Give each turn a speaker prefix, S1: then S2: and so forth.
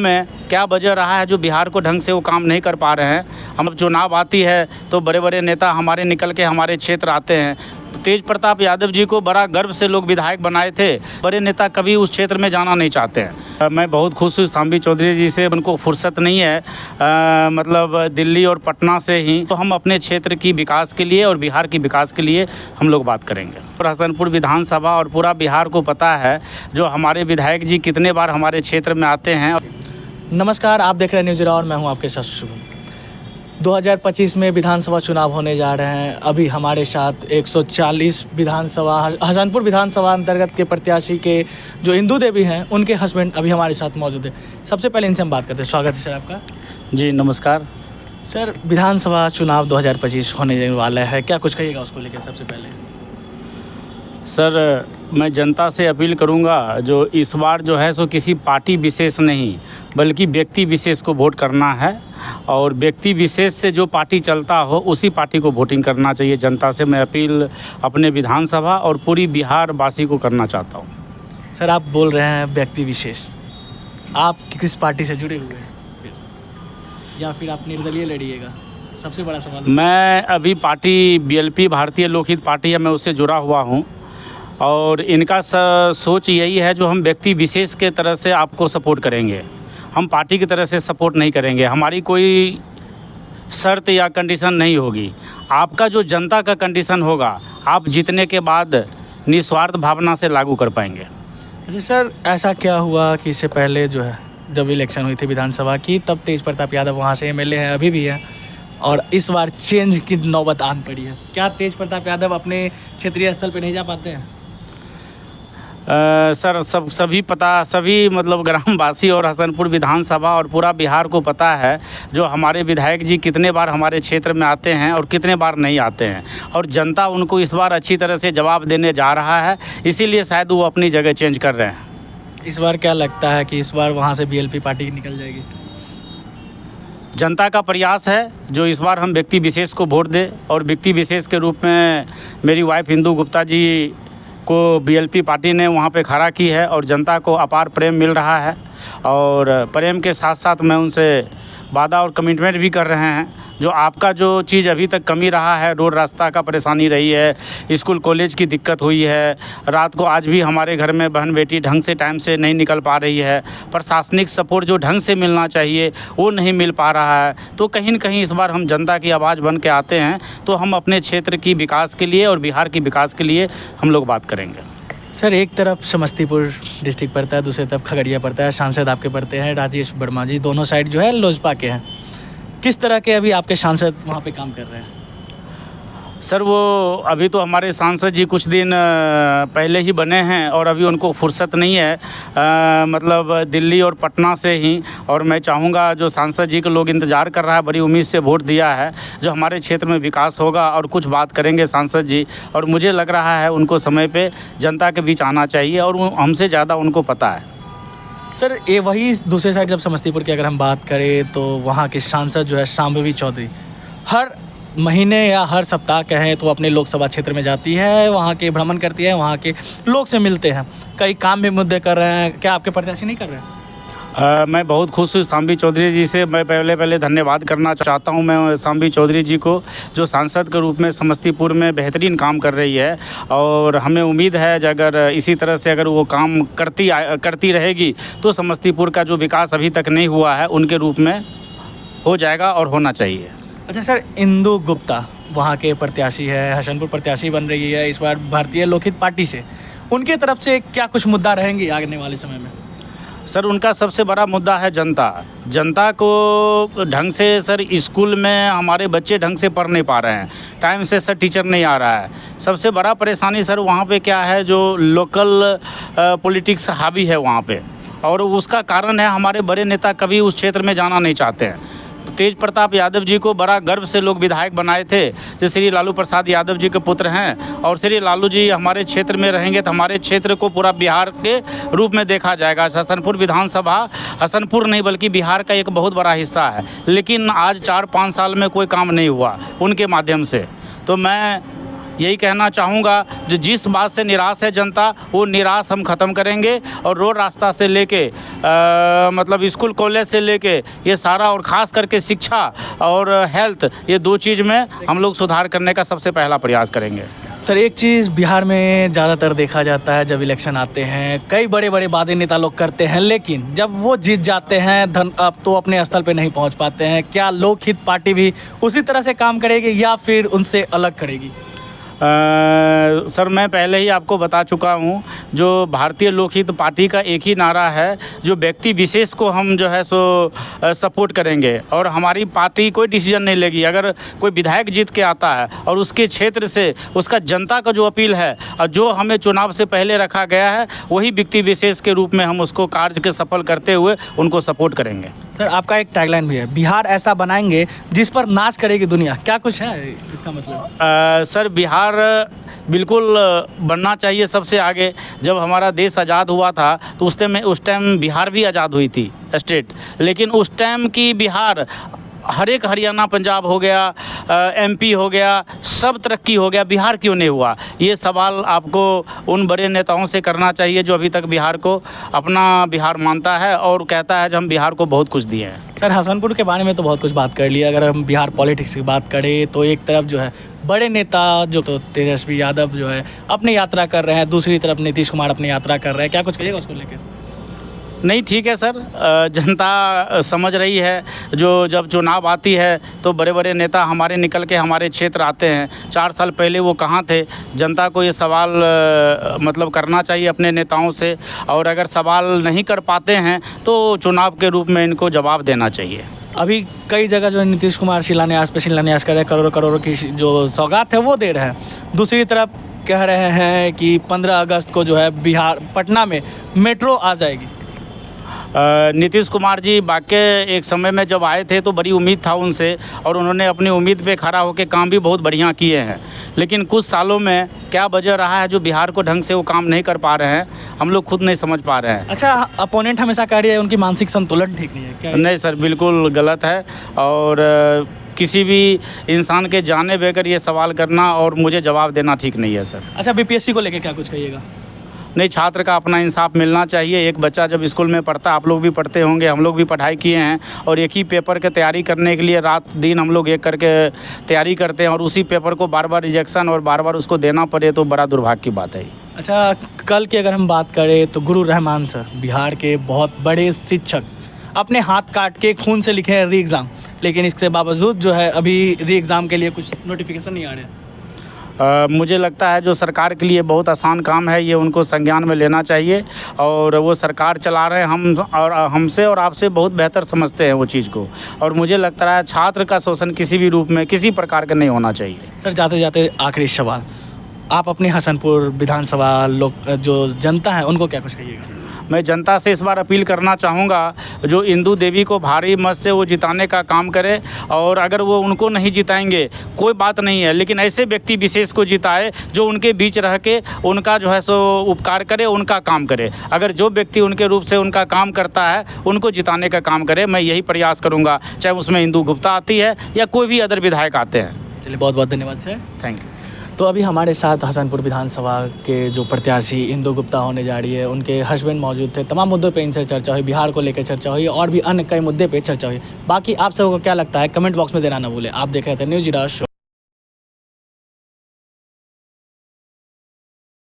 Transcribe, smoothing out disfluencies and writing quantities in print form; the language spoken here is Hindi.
S1: में क्या वजह रहा है जो बिहार को ढंग से वो काम नहीं कर पा रहे हैं। हम अब चुनाव आती है तो बड़े बड़े नेता हमारे निकल के हमारे क्षेत्र आते हैं। तेज प्रताप यादव जी को बड़ा गर्व से लोग विधायक बनाए थे। बड़े नेता कभी उस क्षेत्र में जाना नहीं चाहते हैं। मैं बहुत खुश हूँ सांबी चौधरी जी से, उनको फुर्सत नहीं है मतलब दिल्ली और पटना से ही। तो हम अपने क्षेत्र की विकास के लिए और बिहार की विकास के लिए हम लोग बात करेंगे। और हसनपुर विधानसभा और पूरा बिहार को पता है जो हमारे विधायक जी कितने बार हमारे क्षेत्र में आते हैं।
S2: नमस्कार, आप देख रहे हैं न्यूज़ और मैं हूं आपके साथ शुभम। 2025 में विधानसभा चुनाव होने जा रहे हैं। अभी हमारे साथ 140 विधानसभा हसनपुर विधानसभा अंतर्गत के प्रत्याशी के जो इंदू देवी हैं उनके हस्बैंड अभी हमारे साथ मौजूद है। सबसे पहले इनसे हम बात करते हैं। स्वागत है सर आपका।
S1: जी नमस्कार
S2: सर, विधानसभा चुनाव 2025 होने वाला है, क्या कुछ कहिएगा उसको लेकर सबसे पहले?
S1: सर, मैं जनता से अपील करूंगा जो इस बार जो है सो किसी पार्टी विशेष नहीं बल्कि व्यक्ति विशेष को वोट करना है और व्यक्ति विशेष से जो पार्टी चलता हो उसी पार्टी को वोटिंग करना चाहिए। जनता से मैं अपील अपने विधानसभा और पूरी बिहार वासी को करना चाहता हूं।
S2: सर, आप बोल रहे हैं व्यक्ति विशेष, आप किस पार्टी से जुड़े हुए हैं या फिर आप निर्दलीय लड़िएगा? सबसे बड़ा सवाल।
S1: मैं अभी पार्टी BLP भारतीय लोकहित पार्टी है, मैं उससे जुड़ा हुआ हूँ और इनका सोच यही है जो हम व्यक्ति विशेष के तरह से आपको सपोर्ट करेंगे, हम पार्टी की तरह से सपोर्ट नहीं करेंगे। हमारी कोई शर्त या कंडीशन नहीं होगी। आपका जो जनता का कंडीशन होगा आप जीतने के बाद निस्वार्थ भावना से लागू कर पाएंगे।
S2: अच्छा सर, ऐसा क्या हुआ कि इससे पहले जो है जब इलेक्शन हुई थी विधानसभा की तब तेज प्रताप यादव वहाँ से MLA हैं, अभी भी हैं, और इस बार चेंज की नौबत आन पड़ी है। क्या तेज प्रताप यादव अपने क्षेत्रीय स्थल पे नहीं जा पाते हैं?
S1: सर, सभी मतलब ग्रामवासी और हसनपुर विधानसभा और पूरा बिहार को पता है जो हमारे विधायक जी कितने बार हमारे क्षेत्र में आते हैं और कितने बार नहीं आते हैं, और जनता उनको इस बार अच्छी तरह से जवाब देने जा रहा है, इसीलिए शायद वो अपनी जगह चेंज कर रहे हैं।
S2: इस बार क्या लगता है कि इस बार वहाँ से BLP पार्टी निकल जाएगी?
S1: जनता का प्रयास है जो इस बार हम व्यक्ति विशेष को वोट दें, और व्यक्ति विशेष के रूप में मेरी वाइफ इंदू गुप्ता जी को BLP पार्टी ने वहाँ पे खड़ा की है और जनता को अपार प्रेम मिल रहा है। और प्रेम के साथ साथ मैं उनसे वादा और कमिटमेंट भी कर रहे हैं जो आपका जो चीज़ अभी तक कमी रहा है, रोड रास्ता का परेशानी रही है, स्कूल कॉलेज की दिक्कत हुई है, रात को आज भी हमारे घर में बहन बेटी ढंग से टाइम से नहीं निकल पा रही है, प्रशासनिक सपोर्ट जो ढंग से मिलना चाहिए वो नहीं मिल पा रहा है। तो कहीं न कहीं इस बार हम जनता की आवाज़ बन के आते हैं तो हम अपने क्षेत्र की विकास के लिए और बिहार की विकास के लिए हम लोग बात करेंगे।
S2: सर, एक तरफ समस्तीपुर डिस्ट्रिक्ट पड़ता है, दूसरी तरफ खगड़िया पड़ता है। सांसद आपके पड़ते हैं राजेश वर्मा जी, दोनों साइड जो है लोजपा के हैं। किस तरह के अभी आपके सांसद वहाँ पे काम कर रहे हैं?
S1: सर, वो अभी तो हमारे सांसद जी कुछ दिन पहले ही बने हैं और अभी उनको फुर्सत नहीं है मतलब दिल्ली और पटना से ही। और मैं चाहूँगा जो सांसद जी के लोग इंतज़ार कर रहा है, बड़ी उम्मीद से वोट दिया है, जो हमारे क्षेत्र में विकास होगा और कुछ बात करेंगे सांसद जी। और मुझे लग रहा है उनको समय पे जनता के बीच आना चाहिए और वो हमसे ज़्यादा उनको पता है।
S2: सर, ये वही दूसरे साइड जब समस्तीपुर की अगर हम बात करें तो वहाँ के सांसद जो है शांभवी चौधरी हर महीने या हर सप्ताह कहें तो अपने लोकसभा क्षेत्र में जाती है, वहाँ के भ्रमण करती है, वहाँ के लोग से मिलते हैं, कई काम भी मुद्दे कर रहे हैं। क्या आपके प्रत्याशी नहीं कर रहे हैं?
S1: मैं बहुत खुश हूँ सांबी चौधरी जी से। मैं पहले धन्यवाद करना चाहता हूँ मैं सांबी चौधरी जी को जो सांसद के रूप में समस्तीपुर में बेहतरीन काम कर रही है। और हमें उम्मीद है कि अगर इसी तरह से अगर वो काम करती रहेगी तो समस्तीपुर का जो विकास अभी तक नहीं हुआ है उनके रूप में हो जाएगा और होना चाहिए।
S2: अच्छा सर, इंदू गुप्ता वहाँ के प्रत्याशी है, हसनपुर प्रत्याशी बन रही है इस बार भारतीय लोकहित पार्टी से, उनके तरफ से क्या कुछ मुद्दा रहेंगे आने वाले समय में?
S1: सर, उनका सबसे बड़ा मुद्दा है जनता को ढंग से सर स्कूल में हमारे बच्चे ढंग से पढ़ नहीं पा रहे हैं, टाइम से सर टीचर नहीं आ रहा है। सबसे बड़ा परेशानी सर वहाँ पे क्या है जो लोकल पॉलिटिक्स हावी है वहाँ पे, और उसका कारण है हमारे बड़े नेता कभी उस क्षेत्र में जाना नहीं चाहते हैं। तेज प्रताप यादव जी को बड़ा गर्व से लोग विधायक बनाए थे, जो श्री लालू प्रसाद यादव जी के पुत्र हैं, और श्री लालू जी हमारे क्षेत्र में रहेंगे तो हमारे क्षेत्र को पूरा बिहार के रूप में देखा जाएगा। हसनपुर विधानसभा हसनपुर नहीं बल्कि बिहार का एक बहुत बड़ा हिस्सा है, लेकिन आज 4-5 साल में कोई काम नहीं हुआ उनके माध्यम से। तो मैं यही कहना चाहूँगा, जो जिस बात से निराश है जनता, वो निराश हम ख़त्म करेंगे और रोड रास्ता से लेके मतलब स्कूल कॉलेज से लेके ये सारा, और ख़ास करके शिक्षा और हेल्थ, ये 2 चीज़ में हम लोग सुधार करने का सबसे पहला प्रयास करेंगे।
S2: सर, एक चीज़ बिहार में ज़्यादातर देखा जाता है, जब इलेक्शन आते हैं कई बड़े बड़े वादे नेता लोग करते हैं, लेकिन जब वो जीत जाते हैं अब तो अपने स्थल पे नहीं पहुंच पाते हैं। क्या लोकहित पार्टी भी उसी तरह से काम करेगी या फिर उनसे अलग करेगी?
S1: सर, मैं पहले ही आपको बता चुका हूँ, जो भारतीय लोकहित पार्टी का एक ही नारा है, जो व्यक्ति विशेष को हम जो है सो सपोर्ट करेंगे, और हमारी पार्टी कोई डिसीजन नहीं लेगी। अगर कोई विधायक जीत के आता है और उसके क्षेत्र से उसका जनता का जो अपील है और जो हमें चुनाव से पहले रखा गया है, वही व्यक्ति विशेष के रूप में हम उसको कार्य के सफल करते हुए उनको सपोर्ट करेंगे।
S2: सर, आपका एक टैगलाइन भी है, बिहार ऐसा बनाएंगे जिस पर नाच करेगी दुनिया, क्या कुछ है इसका मतलब?
S1: सर, बिहार बिल्कुल बनना चाहिए सबसे आगे। जब हमारा देश आज़ाद हुआ था तो उस टाइम बिहार भी आज़ाद हुई थी स्टेट, लेकिन उस टाइम की बिहार हर एक, हरियाणा, पंजाब हो गया, MP हो गया, सब तरक्की हो गया, बिहार क्यों नहीं हुआ? ये सवाल आपको उन बड़े नेताओं से करना चाहिए जो अभी तक बिहार को अपना बिहार मानता है और कहता है कि हम बिहार को बहुत कुछ दिए हैं।
S2: सर, हसनपुर के बारे में तो बहुत कुछ बात कर लिया। अगर हम बिहार पॉलिटिक्स की बात करें तो एक तरफ जो है बड़े नेता जो तो तेजस्वी यादव जो है अपनी यात्रा कर रहे हैं, दूसरी तरफ नीतीश कुमार अपनी यात्रा कर रहे हैं, क्या कुछ कहिएगा उसको लेकर?
S1: नहीं, ठीक है सर, जनता समझ रही है। जो जब चुनाव आती है तो बड़े बड़े नेता हमारे निकल के हमारे क्षेत्र आते हैं। 4 साल पहले वो कहाँ थे? जनता को ये सवाल मतलब करना चाहिए अपने नेताओं से, और अगर सवाल नहीं कर पाते हैं तो चुनाव के रूप में इनको जवाब देना चाहिए।
S2: अभी कई जगह जो नीतीश कुमार शिलान्यास पे शिलान्यास कर रहे हैं, करोड़ों करोड़ों की जो सौगात है वो दे रहे हैं। दूसरी तरफ कह रहे हैं कि 15 अगस्त को जो है बिहार पटना में मेट्रो आ जाएगी।
S1: नीतीश कुमार जी वाकई एक समय में जब आए थे तो बड़ी उम्मीद था उनसे, और उन्होंने अपनी उम्मीद पे खड़ा होकर काम भी बहुत बढ़िया किए हैं। लेकिन कुछ सालों में क्या वजह रहा है जो बिहार को ढंग से वो काम नहीं कर पा रहे हैं, हम लोग खुद नहीं समझ पा रहे हैं।
S2: अच्छा, अपोनेंट हमेशा कह रही है उनकी मानसिक संतुलन ठीक नहीं है, क्या?
S1: नहीं सर, बिल्कुल गलत है। और किसी भी इंसान के जाने बगैर ये सवाल करना और मुझे जवाब देना ठीक नहीं है सर।
S2: अच्छा, BPSC को लेकर क्या कुछ कहिएगा?
S1: नहीं, छात्र का अपना इंसाफ मिलना चाहिए। एक बच्चा जब स्कूल में पढ़ता, आप लोग भी पढ़ते होंगे, हम लोग भी पढ़ाई किए हैं, और एक ही पेपर की तैयारी करने के लिए रात दिन हम लोग एक करके तैयारी करते हैं, और उसी पेपर को बार बार रिजेक्शन और बार बार उसको देना पड़े तो बड़ा दुर्भाग्य की बात है।
S2: अच्छा, कल की अगर हम बात करें तो गुरु रहमान सर, बिहार के बहुत बड़े शिक्षक, अपने हाथ काट के खून से लिखे हैं री एग्ज़ाम, लेकिन इसके बावजूद जो है अभी री एग्ज़ाम के लिए कुछ नोटिफिकेशन नहीं आ रहे हैं।
S1: मुझे लगता है जो सरकार के लिए बहुत आसान काम है, ये उनको संज्ञान में लेना चाहिए, और वो सरकार चला रहे हैं, हम और हमसे और आपसे बहुत बेहतर समझते हैं वो चीज़ को, और मुझे लगता है छात्र का शोषण किसी भी रूप में, किसी प्रकार का नहीं होना चाहिए।
S2: सर, जाते जाते आखिरी सवाल, आप अपने हसनपुर विधानसभा लोग जो जनता है उनको क्या कुछ कहिएगा?
S1: मैं जनता से इस बार अपील करना चाहूँगा, जो इंदू देवी को भारी मत से वो जिताने का काम करे, और अगर वो उनको नहीं जिताएंगे कोई बात नहीं है, लेकिन ऐसे व्यक्ति विशेष को जिताए जो उनके बीच रह के उनका जो है सो उपकार करे, उनका काम करे। अगर जो व्यक्ति उनके रूप से उनका काम करता है उनको जिताने का काम करे। मैं यही प्रयास करूँगा, चाहे उसमें इंदू गुप्ता आती है या कोई भी अदर विधायक आते हैं।
S2: चलिए, बहुत बहुत धन्यवाद सर।
S1: Thank you.
S2: तो अभी हमारे साथ हसनपुर विधानसभा के जो प्रत्याशी इंदू गुप्ता होने जा रही है, उनके हस्बैंड मौजूद थे। तमाम मुद्दों पे इनसे चर्चा हुई, बिहार को लेकर चर्चा हुई और भी अन्य कई मुद्दे पे चर्चा हुई। बाकी आप सबको क्या लगता है कमेंट बॉक्स में देना ना भूलें। आप देख रहे थे न्यूज़ शो।